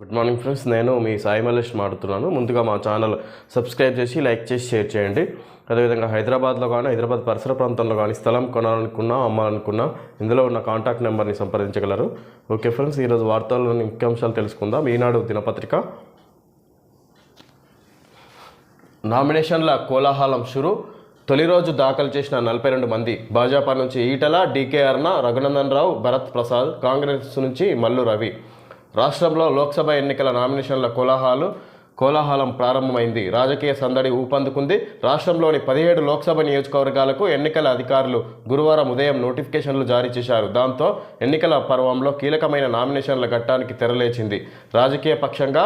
Good morning friends, నేను మీ సాయి మల్లేష్ మాట్లాడుతున్నాను. ముందుగా మా ఛానల్ సబ్స్క్రైబ్ చేసి లైక్ చేసి షేర్ చేయండి. అదేవిధంగా హైదరాబాద్లో కానీ హైదరాబాద్ పరిసర ప్రాంతంలో కానీ స్థలం కొనాలనుకున్నా అమ్మాలనుకున్నా ఇందులో ఉన్న కాంటాక్ట్ నెంబర్ని సంప్రదించగలరు. ఓకే ఫ్రెండ్స్, ఈరోజు వార్తల్లోని ముఖ్యాంశాలు తెలుసుకుందాం. ఈనాడు దినపత్రిక నామినేషన్ల కోలాహలం షురు. తొలి రోజు దాఖలు చేసిన 42 మంది. భాజపా నుంచి ఈటల, డీకే అరుణ, రఘునందన్ రావు, భరత్ ప్రసాద్. కాంగ్రెస్ నుంచి మల్లు రవి. రాష్ట్రంలో లోక్సభ ఎన్నికల నామినేషన్ల కోలాహలం ప్రారంభమైంది. రాజకీయ సందడి ఊపందుకుంది. రాష్ట్రంలోని 17 లోక్సభ నియోజకవర్గాలకు ఎన్నికల అధికారులు గురువారం ఉదయం నోటిఫికేషన్లు జారీ చేశారు. దాంతో ఎన్నికల పర్వంలో కీలకమైన నామినేషన్ల ఘట్టానికి తెరలేచింది. రాజకీయ పక్షంగా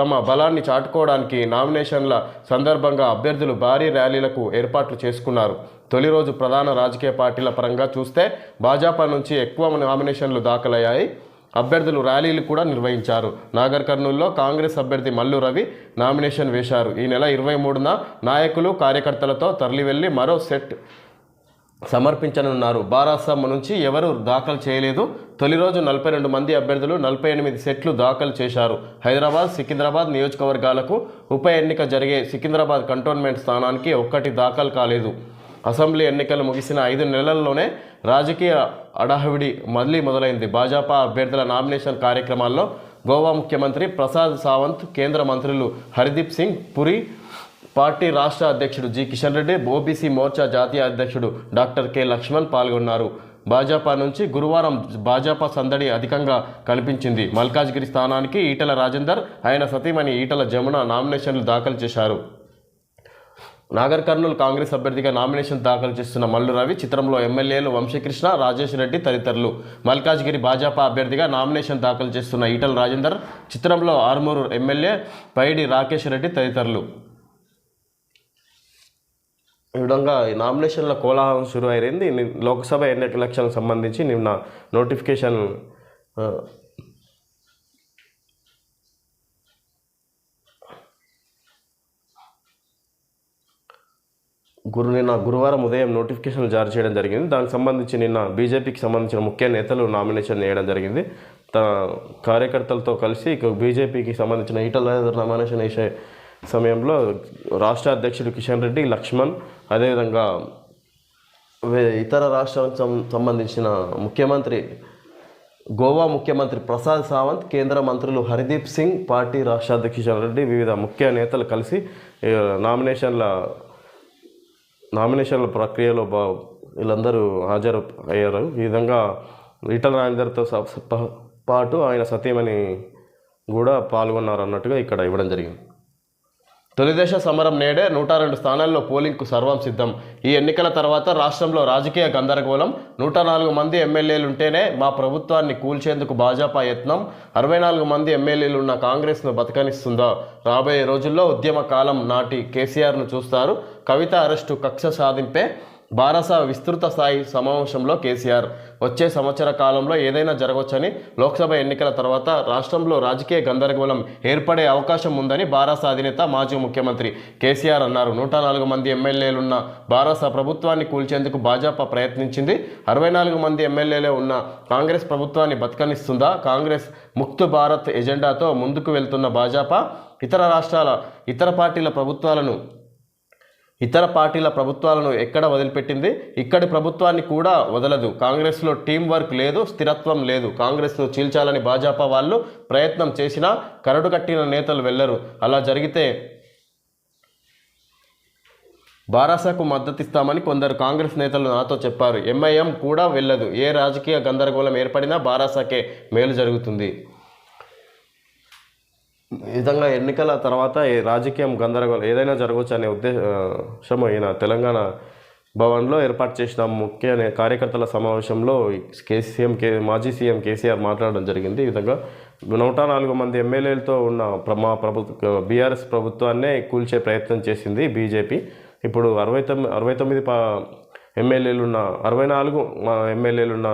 తమ బలాన్ని చాటుకోవడానికి నామినేషన్ల సందర్భంగా అభ్యర్థులు భారీ ర్యాలీలకు ఏర్పాట్లు చేసుకున్నారు. తొలి రోజు ప్రధాన రాజకీయ పార్టీల పరంగా చూస్తే భాజపా నుంచి ఎక్కువ నామినేషన్లు దాఖలయ్యాయి. అభ్యర్థులు ర్యాలీలు కూడా నిర్వహించారు. నాగర్ కర్నూలులో కాంగ్రెస్ అభ్యర్థి మల్లు రవి నామినేషన్ వేశారు. ఈ నెల 23న నాయకులు కార్యకర్తలతో తరలివెళ్లి మరో సెట్ సమర్పించనున్నారు. బారాసమ్మ నుంచి ఎవరూ దాఖలు చేయలేదు. తొలి రోజు 42 మంది అభ్యర్థులు 48 సెట్లు దాఖలు చేశారు. హైదరాబాద్, సికింద్రాబాద్ నియోజకవర్గాలకు ఉప ఎన్నిక జరిగే సికింద్రాబాద్ కంటోన్మెంట్ స్థానానికి ఒక్కటి దాఖలు కాలేదు. అసెంబ్లీ ఎన్నికలు ముగిసిన 5 నెలల్లోనే రాజకీయ అడావిడి మళ్లీ మొదలైంది. భాజపా అభ్యర్థుల నామినేషన్ కార్యక్రమాల్లో గోవా ముఖ్యమంత్రి ప్రసాద్ సావంత్, కేంద్ర మంత్రులు హర్దీప్ సింగ్ పురి, పార్టీ రాష్ట్ర అధ్యక్షుడు జి కిషన్ రెడ్డి, ఓబీసీ మోర్చా జాతీయ అధ్యక్షుడు డాక్టర్ కె లక్ష్మణ్ పాల్గొన్నారు. భాజపా నుంచి గురువారం భాజపా సందడి అధికంగా కనిపించింది. మల్కాజ్గిరి స్థానానికి ఈటల రాజేందర్, ఆయన సతీమణి ఈటల జమున నామినేషన్లు దాఖలు చేశారు. నాగర్ కర్నూలు కాంగ్రెస్ అభ్యర్థిగా నామినేషన్ దాఖలు చేస్తున్న మల్లు రవి, చిత్రంలో ఎమ్మెల్యేలు వంశీకృష్ణ, రాజేష్ రెడ్డి తదితరులు. మల్కాజ్గిరి భాజపా అభ్యర్థిగా నామినేషన్ దాఖలు చేస్తున్న ఈటల రాజేందర్, చిత్రంలో ఆర్మూరు ఎమ్మెల్యే పైడి రాకేష్ రెడ్డి తదితరులు. ఈ విధంగా ఈ నామినేషన్ల కోలాహలం షురు అయింది. లోక్సభ ఎలక్షన్లకు సంబంధించి నిన్న నోటిఫికేషన్ నిన్న గురువారం ఉదయం నోటిఫికేషన్లు జారీ చేయడం జరిగింది. దానికి సంబంధించి నిన్న బీజేపీకి సంబంధించిన ముఖ్య నేతలు నామినేషన్ వేయడం జరిగింది. తన కార్యకర్తలతో కలిసి బీజేపీకి సంబంధించిన ఈటల నామినేషన్ వేసే సమయంలో రాష్ట్ర అధ్యక్షుడు కిషన్ రెడ్డి, లక్ష్మణ్, అదేవిధంగా ఇతర రాష్ట్రాలకు సంబంధించిన గోవా ముఖ్యమంత్రి ప్రసాద్ సావంత్, కేంద్ర మంత్రులు హర్దీప్ సింగ్, పార్టీ రాష్ట్ర అధ్యక్షుడు కిషన్ రెడ్డి, వివిధ ముఖ్య నేతలు కలిసి నామినేషన్ల ప్రక్రియలో వీళ్ళందరూ హాజరు అయ్యారు. ఈ విధంగా ఈటల రాజేందర్తో పాటు ఆయన సతీమణి కూడా పాల్గొన్నారు అన్నట్టుగా ఇక్కడ ఇవ్వడం జరిగింది. తొలిదశ సమరం నేడే 102 స్థానాల్లో పోలింగ్కు సర్వం సిద్ధం. ఈ ఎన్నికల తర్వాత రాష్ట్రంలో రాజకీయ గందరగోళం. 104 మంది ఎమ్మెల్యేలుంటేనే మా ప్రభుత్వాన్ని కూల్చేందుకు భాజపా యత్నం. 64 మంది ఎమ్మెల్యేలున్న కాంగ్రెస్ను బతకనిస్తుందా? రాబోయే రోజుల్లో ఉద్యమ కాలం నాటి కేసీఆర్ను చూస్తారు. కవిత అరెస్టు కక్ష సాధింపే. బారాస విస్తృత స్థాయి సమావేశంలో కేసీఆర్, వచ్చే సంవత్సర కాలంలో ఏదైనా జరగవచ్చని, లోక్సభ ఎన్నికల తర్వాత రాష్ట్రంలో రాజకీయ గందరగోళం ఏర్పడే అవకాశం ఉందని బారాస అధినేత మాజీ ముఖ్యమంత్రి కేసీఆర్ అన్నారు. 104 మంది ఎమ్మెల్యేలున్న బారాస ప్రభుత్వాన్ని కూల్చేందుకు భాజపా ప్రయత్నించింది. 64 మంది ఎమ్మెల్యేలే ఉన్న కాంగ్రెస్ ప్రభుత్వాన్ని బతకనిస్తుందా? కాంగ్రెస్ ముక్త్ భారత్ ఎజెండాతో ముందుకు వెళ్తున్న భాజపా ఇతర పార్టీల ప్రభుత్వాలను ఎక్కడ వదిలిపెట్టింది? ఇక్కడి ప్రభుత్వాన్ని కూడా వదలదు. కాంగ్రెస్లో టీం వర్క్ లేదు, స్థిరత్వం లేదు. కాంగ్రెస్ను చీల్చాలని భాజపా వాళ్ళు ప్రయత్నం చేసినా కరడు కట్టిన నేతలు వెళ్లరు. అలా జరిగితే బారాసకు మద్దతిస్తామని కొందరు కాంగ్రెస్ నేతలు నాతో చెప్పారు. ఎంఐఎం కూడా వెళ్ళదు. ఏ రాజకీయ గందరగోళం ఏర్పడినా బారాసకే మేలు జరుగుతుంది. ఈ విధంగా ఎన్నికల తర్వాత రాజకీయం గందరగోళం ఏదైనా జరగవచ్చు అనే ఉద్దేశం అయిన తెలంగాణ భవన్లో ఏర్పాటు చేసిన ముఖ్య కార్యకర్తల సమావేశంలో మాజీ సీఎం కేసీఆర్ మాట్లాడడం జరిగింది. ఈ విధంగా 104 మంది ఎమ్మెల్యేలతో ఉన్న మా బీఆర్ఎస్ ప్రభుత్వాన్నే కూల్చే ప్రయత్నం చేసింది బీజేపీ. ఇప్పుడు 69 ఎమ్మెల్యేలున్న 64 ఎమ్మెల్యేలున్న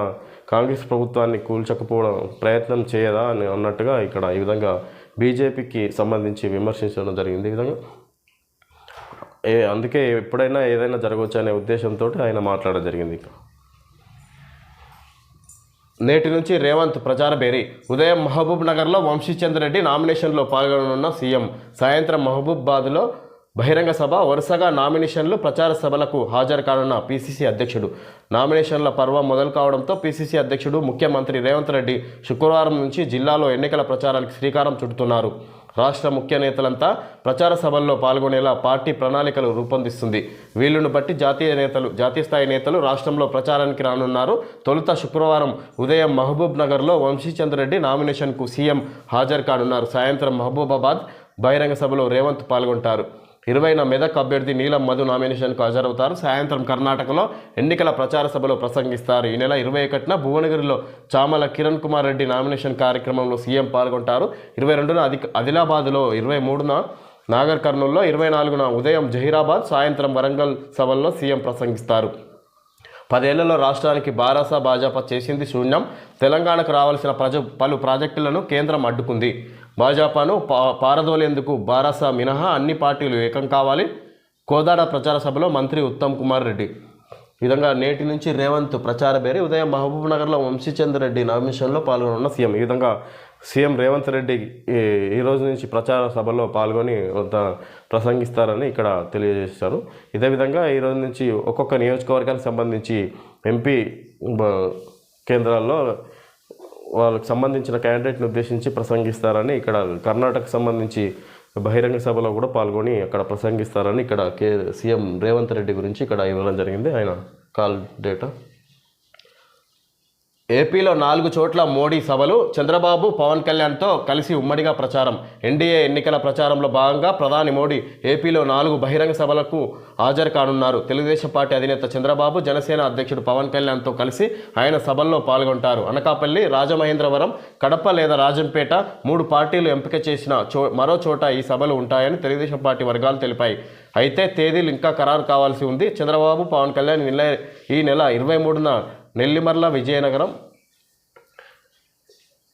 కాంగ్రెస్ ప్రభుత్వాన్ని కూల్చకపోవడం ప్రయత్నం చేయదా అని అన్నట్టుగా ఇక్కడ ఈ విధంగా బీజేపీకి సంబంధించి విమర్శించడం జరిగింది. ఈ విధంగా అందుకే ఎప్పుడైనా ఏదైనా జరగవచ్చు అనే ఉద్దేశంతో ఆయన మాట్లాడడం జరిగింది. నేటి నుంచి రేవంత్ ప్రచార బేరీ. ఉదయం మహబూబ్ నగర్లో వంశీచంద్ర రెడ్డి నామినేషన్లో పాల్గొననున్న సీఎం. సాయంత్రం మహబూబాబాద్లో బహిరంగ సభ. వరుసగా నామినేషన్లు, ప్రచార సభలకు హాజరు కానున్న పీసీసీ అధ్యక్షుడు. నామినేషన్ల పర్వం మొదలు కావడంతో పీసీసీ అధ్యక్షుడు ముఖ్యమంత్రి రేవంత్ రెడ్డి శుక్రవారం నుంచి జిల్లాలో ఎన్నికల ప్రచారానికి శ్రీకారం చుడుతున్నారు. రాష్ట్ర ముఖ్య నేతలంతా ప్రచార సభల్లో పాల్గొనేలా పార్టీ ప్రణాళికలు రూపొందిస్తుంది. వీళ్ళను బట్టి జాతీయ స్థాయి నేతలు రాష్ట్రంలో ప్రచారానికి రానున్నారు. తొలుత శుక్రవారం ఉదయం మహబూబ్ నగర్లో వంశీచంద్ర రెడ్డి నామినేషన్కు సీఎం హాజరు కానున్నారు. సాయంత్రం మహబూబాబాద్ బహిరంగ సభలో రేవంత్ పాల్గొంటారు. 20న మెదక్ అభ్యర్థి నీలం మధు నామినేషన్కు హాజరవుతారు. సాయంత్రం కర్ణాటకలో ఎన్నికల ప్రచార సభలో ప్రసంగిస్తారు. ఈ నెల 21న భువనగిరిలో చామల కిరణ్ కుమార్ రెడ్డి నామినేషన్ కార్యక్రమంలో సీఎం పాల్గొంటారు. 22న ఆదిలాబాద్లో, 23న నాగర్ కర్నూల్లో, 24న ఉదయం జహీరాబాద్, సాయంత్రం వరంగల్ సభల్లో సీఎం ప్రసంగిస్తారు. 10 ఏళ్లలో రాష్ట్రానికి భాజపా చేసింది శూన్యం. తెలంగాణకు రావాల్సిన పలు ప్రాజెక్టులను కేంద్రం అడ్డుకుంది. భాజపాను పారదోలేందుకు బారాస మినహా అన్ని పార్టీలు ఏకం కావాలి. కోదాడ ప్రచార సభలో మంత్రి ఉత్తమ్ కుమార్ రెడ్డి. ఈ విధంగా నేటి నుంచి రేవంత్ ప్రచార బేరీ. ఉదయం మహబూబ్ నగర్లో వంశీచంద్ర రెడ్డి నామినేషన్లో పాల్గొన్న సీఎం. ఈ విధంగా సీఎం రేవంత్ రెడ్డి ఈ రోజు నుంచి ప్రచార సభలో పాల్గొని ప్రసంగిస్తారని ఇక్కడ తెలియజేశారు. ఇదే విధంగా ఈ రోజు నుంచి ఒక్కొక్క నియోజకవర్గానికి సంబంధించి ఎంపీ కేంద్రాల్లో వాళ్ళకి సంబంధించిన క్యాండిడేట్ని ఉద్దేశించి ప్రసంగిస్తారని, ఇక్కడ కర్ణాటకకు సంబంధించి బహిరంగ సభలో కూడా పాల్గొని అక్కడ ప్రసంగిస్తారని ఇక్కడ సీఎం రేవంత్ రెడ్డి గురించి ఇక్కడ ఇవ్వడం జరిగింది. ఆయన కాల్ డేటా. ఏపీలో 4 చోట్ల మోడీ సభలు. చంద్రబాబు, పవన్ కళ్యాణ్తో కలిసి ఉమ్మడిగా ప్రచారం. ఎన్డీఏ ఎన్నికల ప్రచారంలో భాగంగా ప్రధాని మోడీ ఏపీలో 4 బహిరంగ సభలకు హాజరు కానున్నారు. తెలుగుదేశం పార్టీ అధినేత చంద్రబాబు, జనసేన అధ్యక్షుడు పవన్ కళ్యాణ్తో కలిసి ఆయన సభల్లో పాల్గొంటారు. అనకాపల్లి, రాజమహేంద్రవరం, కడప లేదా రాజంపేట 3 పార్టీలు ఎంపిక చేసిన మరో చోట ఈ సభలు ఉంటాయని తెలుగుదేశం పార్టీ వర్గాలు తెలిపాయి. అయితే తేదీలు ఇంకా ఖరారు కావాల్సి ఉంది. చంద్రబాబు, పవన్ కళ్యాణ్ ఈ నెల 23న నెల్లిమర్ల, విజయనగరం,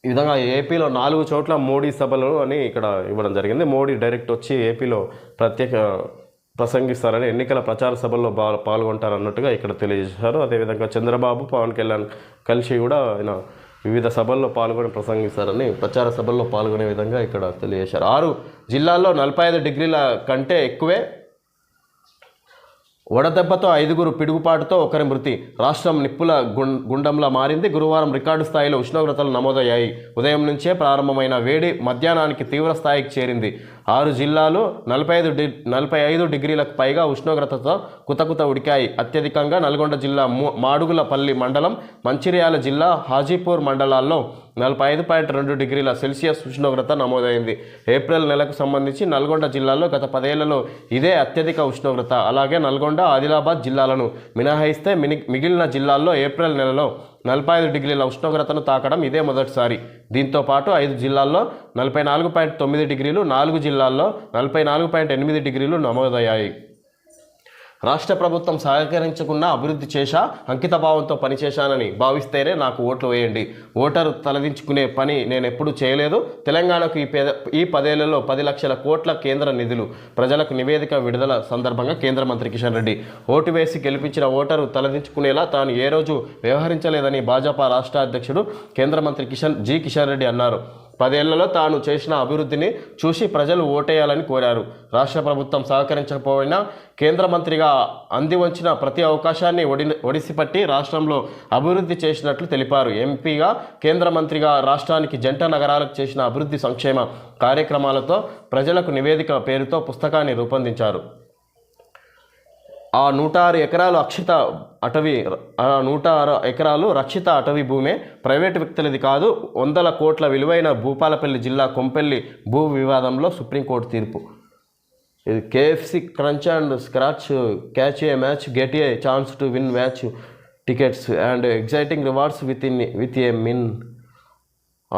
ఈ విధంగా ఏపీలో 4 చోట్ల మోడీ సభలు అని ఇక్కడ ఇవ్వడం జరిగింది. మోడీ డైరెక్ట్ వచ్చి ఏపీలో ప్రత్యేక ప్రసంగిస్తారని, ఎన్నికల ప్రచార సభల్లో పాల్గొంటారన్నట్టుగా ఇక్కడ తెలియజేశారు. అదేవిధంగా చంద్రబాబు, పవన్ కళ్యాణ్ కలిసి కూడా ఆయన వివిధ సభల్లో పాల్గొని ప్రసంగిస్తారని, ప్రచార సభల్లో పాల్గొనే విధంగా ఇక్కడ తెలియజేశారు. 6 జిల్లాల్లో 45 డిగ్రీల కంటే ఎక్కువే. వడదెబ్బతో 5గురు, పిడుగుపాటుతో 1 మృతి. రాష్ట్రం నిప్పుల గుండంలా మారింది. గురువారం రికార్డు స్థాయిలో ఉష్ణోగ్రతలు నమోదయ్యాయి. ఉదయం నుంచే ప్రారంభమైన వేడి మధ్యాహ్నానికి తీవ్ర స్థాయికి చేరింది. 6 జిల్లాలు 45 డిగ్రీలకు పైగా ఉష్ణోగ్రతతో కుతకుత ఉడికాయి. అత్యధికంగా నల్గొండ జిల్లా మాడుగులపల్లి మండలం, మంచిర్యాల జిల్లా హాజీపూర్ మండలాల్లో 45.2 డిగ్రీల సెల్సియస్ ఉష్ణోగ్రత నమోదైంది. ఏప్రిల్ నెలకు సంబంధించి నల్గొండ జిల్లాలో గత 10 ఏళ్లలో ఇదే అత్యధిక ఉష్ణోగ్రత. అలాగే నల్గొండ, ఆదిలాబాద్ జిల్లాలను మినహాయిస్తే మిగిలిన జిల్లాల్లో ఏప్రిల్ నెలలో 45 డిగ్రీల ఉష్ణోగ్రతను తాకడం ఇదే మొదటిసారి. దీంతో పాటు 5 జిల్లాల్లో 44.9 డిగ్రీలు, 4 జిల్లాల్లో 44.8 డిగ్రీలు నమోదయ్యాయి. రాష్ట్ర ప్రభుత్వం సహకరించకుండా అభివృద్ధి చేశా, అంకితభావంతో పనిచేశానని భావిస్తేనే నాకు ఓట్లు వేయండి. ఓటరు తలదించుకునే పని నేనెప్పుడు చేయలేదు. తెలంగాణకు ఈ 10 ఏళ్లలో 10 లక్షల కోట్ల కేంద్ర నిధులు. ప్రజలకు నివేదిక విడుదల సందర్భంగా కేంద్ర మంత్రి కిషన్ రెడ్డి. ఓటు వేసి గెలిపించిన ఓటరు తలదించుకునేలా తాను ఏ రోజు వ్యవహరించలేదని భాజపా రాష్ట్ర అధ్యక్షుడు కేంద్ర మంత్రి కిషన్ రెడ్డి అన్నారు. 10 ఏళ్లలో తాను చేసిన అభివృద్ధిని చూసి ప్రజలు ఓటేయాలని కోరారు. రాష్ట్ర ప్రభుత్వం సహకరించకపోయినా కేంద్ర మంత్రిగా అందివంచిన ప్రతి అవకాశాన్ని ఒడిసిపట్టి రాష్ట్రంలో అభివృద్ధి చేసినట్లు తెలిపారు. ఎంపీగా, కేంద్ర మంత్రిగా రాష్ట్రానికి జంట నగరాలకు చేసిన అభివృద్ధి సంక్షేమ కార్యక్రమాలతో ప్రజలకు నివేదిక పేరుతో పుస్తకాన్ని రూపొందించారు. ఆ 106 ఎకరాలు రక్షిత అటవీ భూమే, ప్రైవేటు వ్యక్తులది కాదు. 100 కోట్ల విలువైన భూపాలపల్లి జిల్లా కొంపెల్లి భూ వివాదంలో సుప్రీంకోర్టు తీర్పు. ఇది KFC crunch and scratch, catch A match, get a chance to win match tickets and exciting rewards with a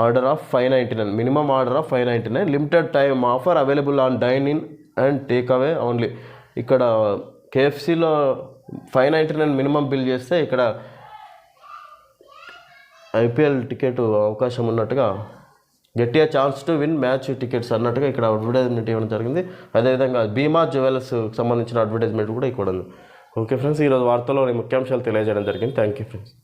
order of 599, minimum order of 599, limited time offer available on dyne in and take away only. ఇక్కడ కేఎఫ్సీలో 599 minimum bill చేస్తే ఇక్కడ IPL ticket అవకాశం ఉన్నట్టుగా, get a chance to win match tickets అన్నట్టుగా ఇక్కడ advertisement ఇవ్వడం జరిగింది. అదేవిధంగా భీమా జ్యువెలర్స్ సంబంధించిన అడ్వర్టైజ్మెంట్ కూడా ఇక్కడ ఉంది. ఓకే ఫ్రెండ్స్, ఈరోజు వార్తలో ముఖ్యాంశాలు తెలియజేయడం జరిగింది. Thank you friends.